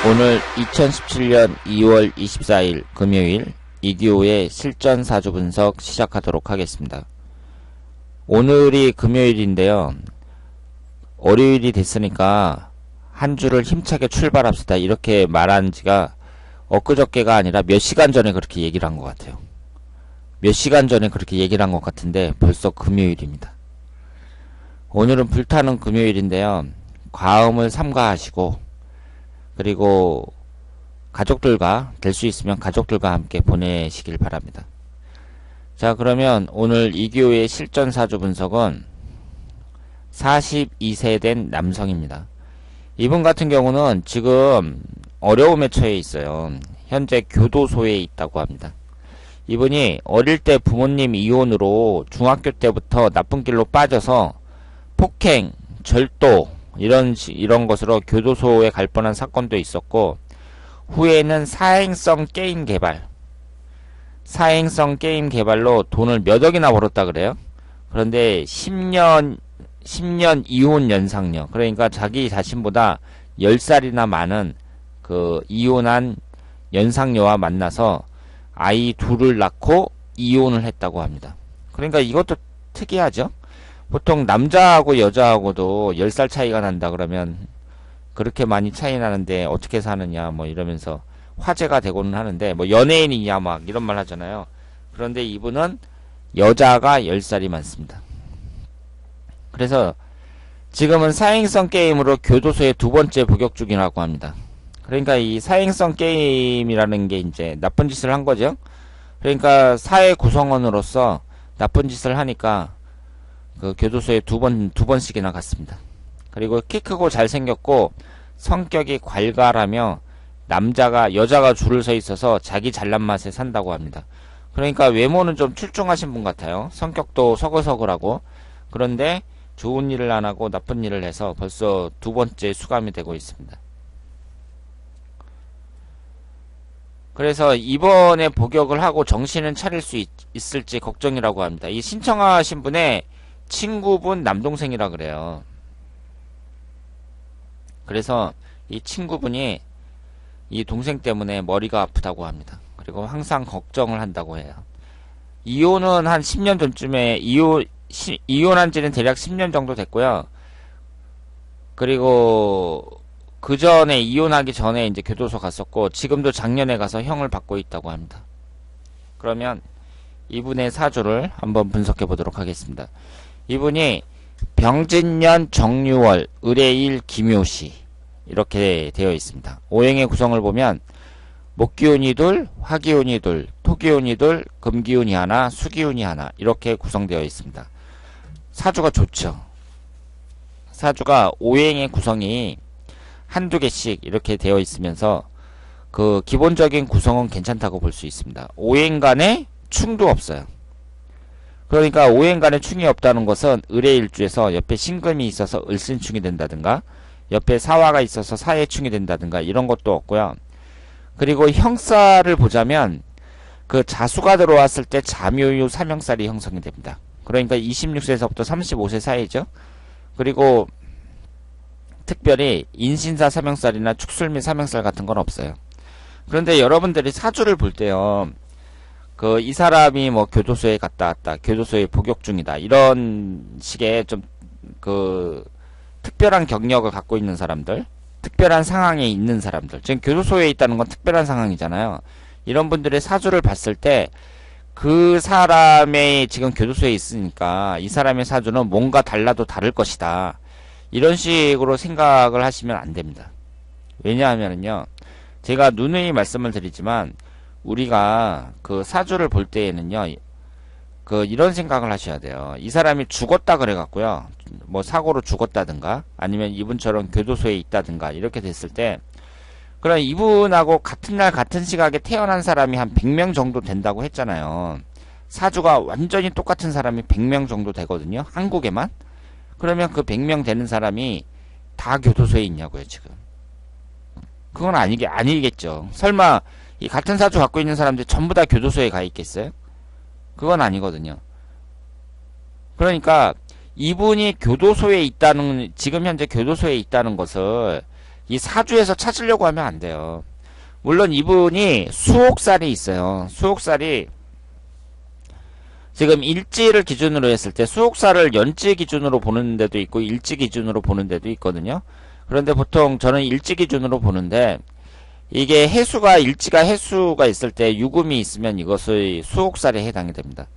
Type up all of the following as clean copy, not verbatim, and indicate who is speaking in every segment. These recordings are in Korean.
Speaker 1: 오늘 2017년 2월 24일 금요일 이기호의 실전 사주 분석 시작하도록 하겠습니다. 오늘이 금요일인데요. 월요일이 됐으니까 한 주를 힘차게 출발합시다. 이렇게 말한 지가 엊그저께가 아니라 몇 시간 전에 그렇게 얘기를 한 것 같아요. 몇 시간 전에 그렇게 얘기를 한 것 같은데 벌써 금요일입니다. 오늘은 불타는 금요일인데요. 과음을 삼가하시고 그리고 가족들과 될 수 있으면 가족들과 함께 보내시길 바랍니다. 자, 그러면 오늘 이기호의 실전 사주 분석은 42세 된 남성입니다. 이분 같은 경우는 지금 어려움에 처해 있어요. 현재 교도소에 있다고 합니다. 이분이 어릴 때 부모님 이혼으로 중학교 때부터 나쁜 길로 빠져서 폭행, 절도 이런 것으로 교도소에 갈 뻔한 사건도 있었고, 후에는 사행성 게임 개발로 돈을 몇 억이나 벌었다 그래요. 그런데 10년 이혼 연상녀, 그러니까 자기 자신보다 10살이나 많은 그 이혼한 연상녀와 만나서 아이 둘을 낳고 이혼을 했다고 합니다. 그러니까 이것도 특이하죠. 보통 남자하고 여자하고도 10살 차이가 난다 그러면 그렇게 많이 차이 나는데 어떻게 사느냐 뭐 이러면서 화제가 되고는 하는데, 뭐 연예인이냐 막 이런 말 하잖아요. 그런데 이분은 여자가 10살이 많습니다. 그래서 지금은 사행성 게임으로 교도소에 두 번째 복역 중이라고 합니다. 그러니까 이 사행성 게임이라는 게 이제 나쁜 짓을 한 거죠. 그러니까 사회 구성원으로서 나쁜 짓을 하니까 그 교도소에 두 번씩이나 갔습니다. 그리고 키 크고 잘생겼고 성격이 괄괄하며 여자가 줄을 서 있어서 자기 잘난 맛에 산다고 합니다. 그러니까 외모는 좀 출중하신 분 같아요. 성격도 서글서글하고. 그런데 좋은 일을 안 하고 나쁜 일을 해서 벌써 두 번째 수감이 되고 있습니다. 그래서 이번에 복역을 하고 정신은 차릴 수 있을지 걱정이라고 합니다. 이 신청하신 분의 친구분 남동생이라 그래요. 그래서 이 친구분이 이 동생 때문에 머리가 아프다고 합니다. 그리고 항상 걱정을 한다고 해요. 이혼은 한 10년 전쯤에 이혼한 지는 대략 10년 정도 됐고요. 그리고 그 전에 이혼하기 전에 이제 교도소 갔었고, 지금도 작년에 가서 형을 받고 있다고 합니다. 그러면 이분의 사주를 한번 분석해 보도록 하겠습니다. 이분이 병진년 정유월 을해일 김묘시 이렇게 되어 있습니다. 오행의 구성을 보면 목기운이 둘, 화기운이 둘, 토기운이 둘, 금기운이 하나, 수기운이 하나 이렇게 구성되어 있습니다. 사주가 좋죠. 사주가 오행의 구성이 한두 개씩 이렇게 되어 있으면서 그 기본적인 구성은 괜찮다고 볼 수 있습니다. 오행 간에 충도 없어요. 그러니까 오행 간에 충이 없다는 것은 을해일주에서 옆에 신금이 있어서 을신충이 된다든가, 옆에 사화가 있어서 사해충이 된다든가 이런 것도 없고요. 그리고 형살을 보자면 그 자수가 들어왔을 때 자묘유 삼형살이 형성이 됩니다. 그러니까 26세에서부터 35세 사이죠. 그리고 특별히 인신사 삼형살이나 축술미 삼형살 같은 건 없어요. 그런데 여러분들이 사주를 볼 때요, 이 사람이 뭐 교도소에 갔다 왔다, 교도소에 복역 중이다, 이런 식의 좀 특별한 경력을 갖고 있는 사람들, 특별한 상황에 있는 사람들, 지금 교도소에 있다는 건 특별한 상황이잖아요. 이런 분들의 사주를 봤을 때 그 사람이 지금 교도소에 있으니까 이 사람의 사주는 뭔가 달라도 다를 것이다, 이런 식으로 생각을 하시면 안 됩니다. 왜냐하면요, 제가 누누이 말씀을 드리지만 우리가 그 사주를 볼 때에는요, 이런 생각을 하셔야 돼요. 이 사람이 죽었다 그래갖고요, 뭐 사고로 죽었다든가 아니면 이분처럼 교도소에 있다든가 이렇게 됐을 때, 그럼 이분하고 같은 날 같은 시각에 태어난 사람이 한 100명 정도 된다고 했잖아요. 사주가 완전히 똑같은 사람이 100명 정도 되거든요, 한국에만. 그러면 그 100명 되는 사람이 다 교도소에 있냐고요, 지금. 그건 아니겠죠. 설마 이 같은 사주 갖고 있는 사람들 전부 다 교도소에 가 있겠어요? 그건 아니거든요. 그러니까 이분이 지금 현재 교도소에 있다는 것을 이 사주에서 찾으려고 하면 안 돼요. 물론 이분이 수옥살이 있어요. 수옥살이 지금 일지를 기준으로 했을 때 수옥살을 연지 기준으로 보는 데도 있고 일지 기준으로 보는 데도 있거든요. 그런데 보통 저는 일지 기준으로 보는데 이게 일지가 해수가 있을 때 유금이 있으면 이것의 수옥살에 해당이 됩니다.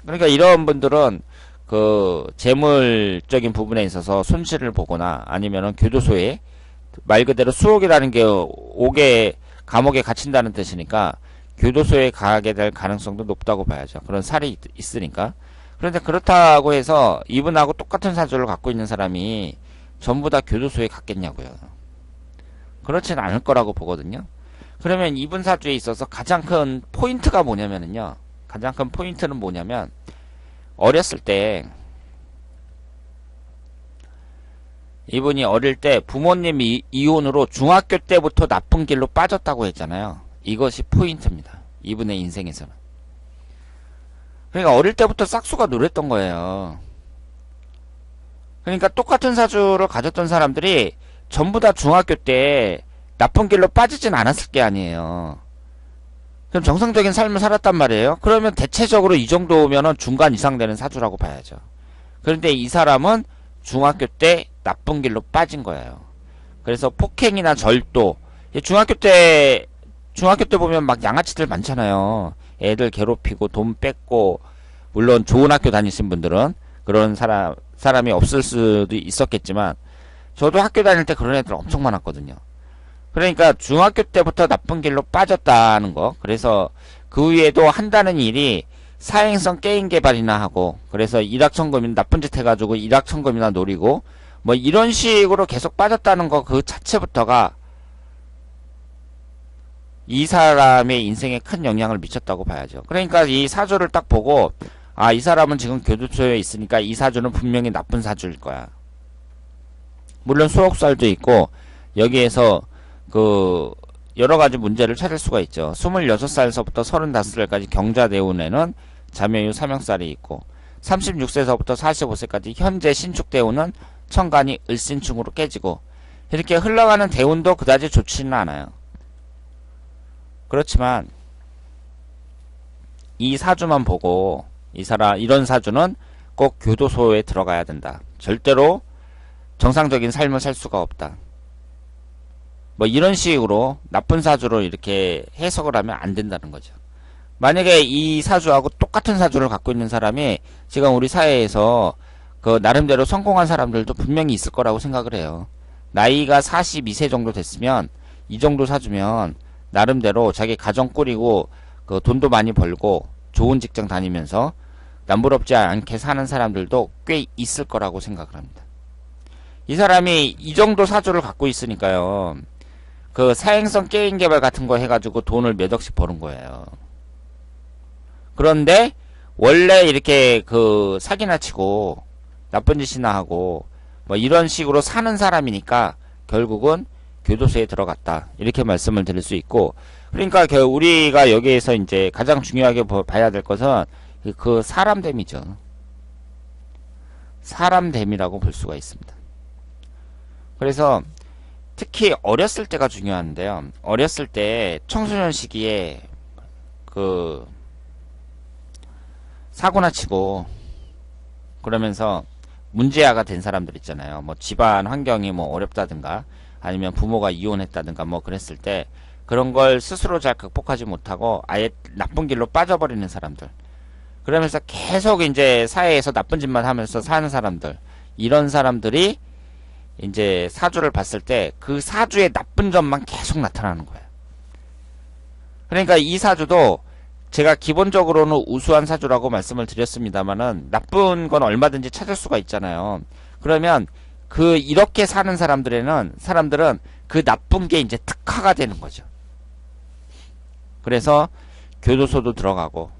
Speaker 1: 그러니까 이런 분들은 그 재물적인 부분에 있어서 손실을 보거나 아니면은 교도소에 말 그대로 수옥이라는 게 옥에 감옥에 갇힌다는 뜻이니까 교도소에 가게 될 가능성도 높다고 봐야죠. 그런 살이 있으니까. 그런데 그렇다고 해서 이분하고 똑같은 사주를 갖고 있는 사람이 전부 다 교도소에 갔겠냐고요. 그렇지는 않을 거라고 보거든요. 그러면 이분 사주에 있어서 가장 큰 포인트가 뭐냐면요. 가장 큰 포인트는 뭐냐면 어렸을 때 이분이 어릴 때 부모님이 이혼으로 중학교 때부터 나쁜 길로 빠졌다고 했잖아요. 이것이 포인트입니다. 이분의 인생에서는. 그러니까 어릴 때부터 싹수가 노랬던 거예요. 그러니까 똑같은 사주를 가졌던 사람들이 전부 다 중학교 때 나쁜 길로 빠지진 않았을 게 아니에요. 그럼 정상적인 삶을 살았단 말이에요. 그러면 대체적으로 이 정도면은 중간 이상 되는 사주라고 봐야죠. 그런데 이 사람은 중학교 때 나쁜 길로 빠진 거예요. 그래서 폭행이나 절도, 중학교 때 보면 막 양아치들 많잖아요. 애들 괴롭히고 돈 뺏고, 물론 좋은 학교 다니신 분들은 그런 사람이 없을 수도 있었겠지만, 저도 학교 다닐 때 그런 애들 엄청 많았거든요. 그러니까 중학교 때부터 나쁜 길로 빠졌다는 거. 그래서 그 위에도 한다는 일이 사행성 게임 개발이나 하고, 그래서 일확천금이나 나쁜 짓 해가지고 일확천금이나 노리고, 뭐 이런 식으로 계속 빠졌다는 거 그 자체부터가 이 사람의 인생에 큰 영향을 미쳤다고 봐야죠. 그러니까 이 사주를 딱 보고, 아, 이 사람은 지금 교도소에 있으니까 이 사주는 분명히 나쁜 사주일 거야. 물론 수옥살도 있고, 여기에서 그 여러 가지 문제를 찾을 수가 있죠. 26살서부터 35살까지 경자대운에는 자묘유 삼형살이 있고 36세서부터 45세까지 현재 신축대운은 천간이 을신충으로 깨지고 이렇게 흘러가는 대운도 그다지 좋지는 않아요. 그렇지만 이 사주만 보고 이런 사주는 꼭 교도소에 들어가야 된다. 절대로 정상적인 삶을 살 수가 없다. 뭐 이런 식으로 나쁜 사주로 이렇게 해석을 하면 안 된다는 거죠. 만약에 이 사주하고 똑같은 사주를 갖고 있는 사람이 지금 우리 사회에서 그 나름대로 성공한 사람들도 분명히 있을 거라고 생각을 해요. 나이가 42세 정도 됐으면 이 정도 사주면 나름대로 자기 가정 꾸리고 그 돈도 많이 벌고 좋은 직장 다니면서 남부럽지 않게 사는 사람들도 꽤 있을 거라고 생각을 합니다. 이 사람이 이 정도 사주를 갖고 있으니까요. 그 사행성 게임 개발 같은 거 해가지고 돈을 몇 억씩 버는 거예요. 그런데 원래 이렇게 그 사기나 치고 나쁜 짓이나 하고 뭐 이런 식으로 사는 사람이니까 결국은 교도소에 들어갔다. 이렇게 말씀을 드릴 수 있고, 그러니까 우리가 여기에서 이제 가장 중요하게 봐야 될 것은 그 사람됨이죠. 사람됨이라고 볼 수가 있습니다. 그래서 특히 어렸을 때가 중요한데요. 어렸을 때 청소년 시기에 그 사고나 치고 그러면서 문제아가 된 사람들 있잖아요. 뭐 집안 환경이 뭐 어렵다든가 아니면 부모가 이혼했다든가 뭐 그랬을 때 그런 걸 스스로 잘 극복하지 못하고 아예 나쁜 길로 빠져버리는 사람들. 그러면서 계속 이제 사회에서 나쁜 짓만 하면서 사는 사람들. 이런 사람들이 이제 사주를 봤을 때 그 사주의 나쁜 점만 계속 나타나는 거예요. 그러니까 이 사주도 제가 기본적으로는 우수한 사주라고 말씀을 드렸습니다만은 나쁜 건 얼마든지 찾을 수가 있잖아요. 그러면 이렇게 사는 사람들은 그 나쁜 게 이제 특화가 되는 거죠. 그래서 교도소도 들어가고,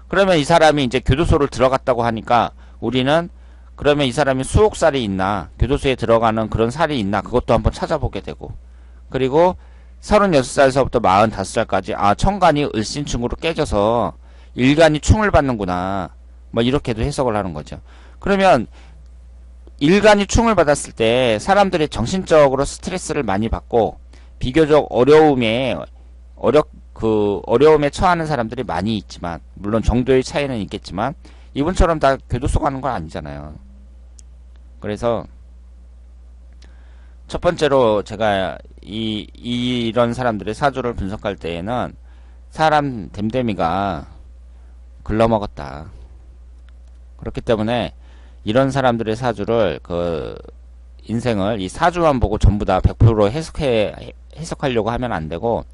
Speaker 1: 그러면 이 사람이 이제 교도소를 들어갔다고 하니까 우리는 그러면 이 사람이 수옥살이 있나, 교도소에 들어가는 그런 살이 있나, 그것도 한번 찾아보게 되고, 그리고 36살서부터 45살까지 천간이 을신충으로 깨져서 일간이 충을 받는구나, 뭐 이렇게도 해석을 하는 거죠. 그러면 일간이 충을 받았을 때 사람들이 정신적으로 스트레스를 많이 받고 비교적 어려움에 처하는 사람들이 많이 있지만, 물론 정도의 차이는 있겠지만 이분처럼 다 교도소 가는 건 아니잖아요. 그래서 첫 번째로 제가 이런 사람들의 사주를 분석할 때에는 사람 됨됨이가 글러먹었다. 그렇기 때문에 이런 사람들의 사주를 인생을 이 사주만 보고 전부 다 100% 해석하려고 하면 안 되고,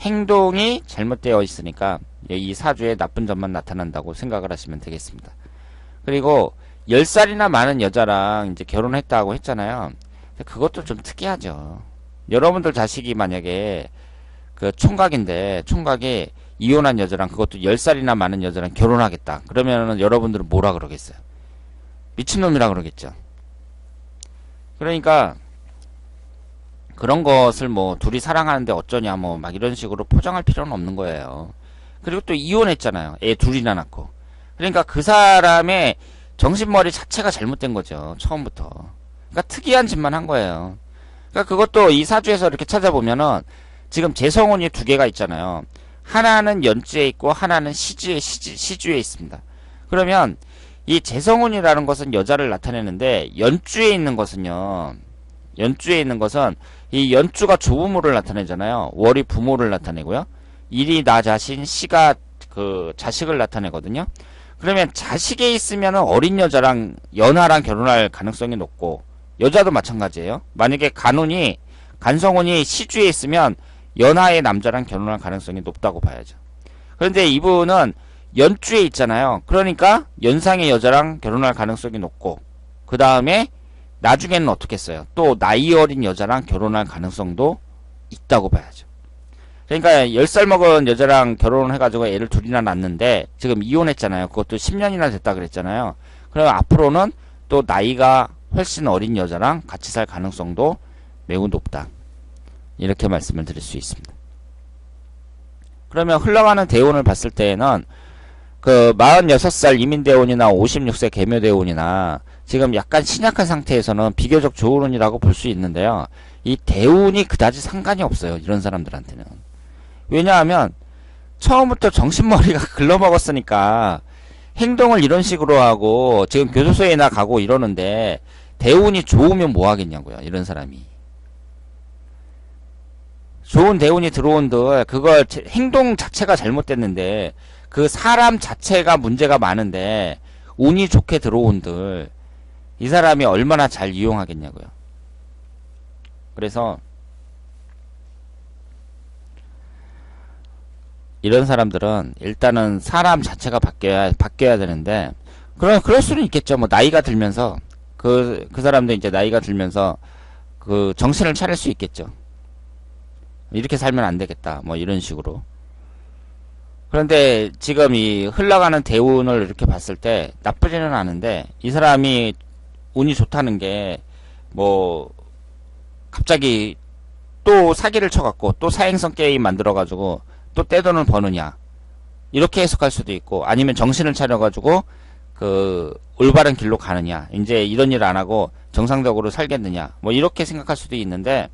Speaker 1: 행동이 잘못되어 있으니까 이 사주에 나쁜 점만 나타난다고 생각을 하시면 되겠습니다. 그리고 10살이나 많은 여자랑 이제 결혼했다고 했잖아요. 그것도 좀 특이하죠. 여러분들 자식이 만약에 총각인데 총각이 이혼한 여자랑, 그것도 10살이나 많은 여자랑 결혼하겠다 그러면은 여러분들은 뭐라 그러겠어요? 미친놈이라 그러겠죠. 그러니까 그런 것을 뭐 둘이 사랑하는데 어쩌냐 뭐 막 이런 식으로 포장할 필요는 없는 거예요. 그리고 또 이혼했잖아요. 애 둘이나 낳고. 그러니까 그 사람의 정신머리 자체가 잘못된 거죠. 처음부터. 그러니까 특이한 짓만 한 거예요. 그러니까 그것도 이 사주에서 이렇게 찾아보면은 지금 재성운이 두 개가 있잖아요. 하나는 연주에 있고 하나는 시주에 있습니다. 그러면 이 재성운이라는 것은 여자를 나타내는데, 연주에 있는 것은요, 이 연주가 조부모를 나타내잖아요. 월이 부모를 나타내고요. 일이 나 자신, 시가 자식을 나타내거든요. 그러면 자식에 있으면 어린 여자랑 연하랑 결혼할 가능성이 높고, 여자도 마찬가지예요. 만약에 간성운이 시주에 있으면 연하의 남자랑 결혼할 가능성이 높다고 봐야죠. 그런데 이분은 연주에 있잖아요. 그러니까 연상의 여자랑 결혼할 가능성이 높고, 그 다음에 나중에는 어떻겠어요? 또 나이 어린 여자랑 결혼할 가능성도 있다고 봐야죠. 그러니까 10살 먹은 여자랑 결혼해가지고 애를 둘이나 낳는데 지금 이혼했잖아요. 그것도 10년이나 됐다 그랬잖아요. 그럼 앞으로는 또 나이가 훨씬 어린 여자랑 같이 살 가능성도 매우 높다. 이렇게 말씀을 드릴 수 있습니다. 그러면 흘러가는 대운을 봤을 때에는 46살 이민대운이나 56세 계묘대운이나 지금 약간 신약한 상태에서는 비교적 좋은 운이라고 볼 수 있는데요. 이 대운이 그다지 상관이 없어요. 이런 사람들한테는. 왜냐하면 처음부터 정신머리가 글러먹었으니까 행동을 이런 식으로 하고 지금 교도소에나 가고 이러는데, 대운이 좋으면 뭐 하겠냐고요. 이런 사람이. 좋은 대운이 들어온들 그걸 행동 자체가 잘못됐는데, 그 사람 자체가 문제가 많은데 운이 좋게 들어온들 이 사람이 얼마나 잘 이용하겠냐고요. 그래서 이런 사람들은 일단은 사람 자체가 바뀌어야 되는데, 그럴 수는 있겠죠. 뭐 나이가 들면서 그 사람도 이제 나이가 들면서 정신을 차릴 수 있겠죠. 이렇게 살면 안 되겠다. 뭐 이런 식으로. 그런데 지금 이 흘러가는 대운을 이렇게 봤을 때 나쁘지는 않은데, 이 사람이 운이 좋다는 게 뭐 갑자기 또 사기를 쳐갖고 또 사행성 게임 만들어가지고 또 떼돈을 버느냐, 이렇게 해석할 수도 있고, 아니면 정신을 차려가지고 올바른 길로 가느냐, 이제 이런 일 안 하고 정상적으로 살겠느냐, 뭐 이렇게 생각할 수도 있는데,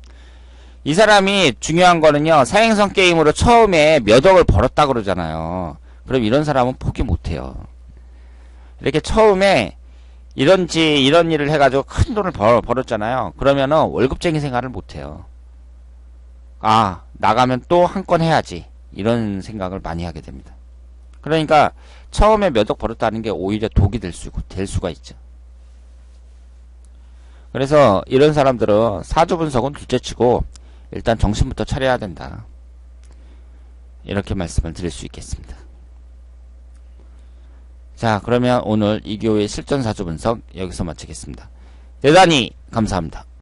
Speaker 1: 이 사람이 중요한 거는요, 사행성 게임으로 처음에 몇 억을 벌었다 그러잖아요. 그럼 이런 사람은 포기 못해요. 이렇게 처음에 이런 일을 해가지고 큰 돈을 벌었잖아요. 그러면은 월급쟁이 생활을 못해요. 아, 나가면 또 한 건 해야지. 이런 생각을 많이 하게 됩니다. 그러니까 처음에 몇 억 벌었다는 게 오히려 독이 될 수가 있죠. 그래서 이런 사람들은 사주 분석은 둘째치고 일단 정신부터 차려야 된다. 이렇게 말씀을 드릴 수 있겠습니다. 자, 그러면 오늘 이교의 실전 사주 분석 여기서 마치겠습니다. 대단히 감사합니다.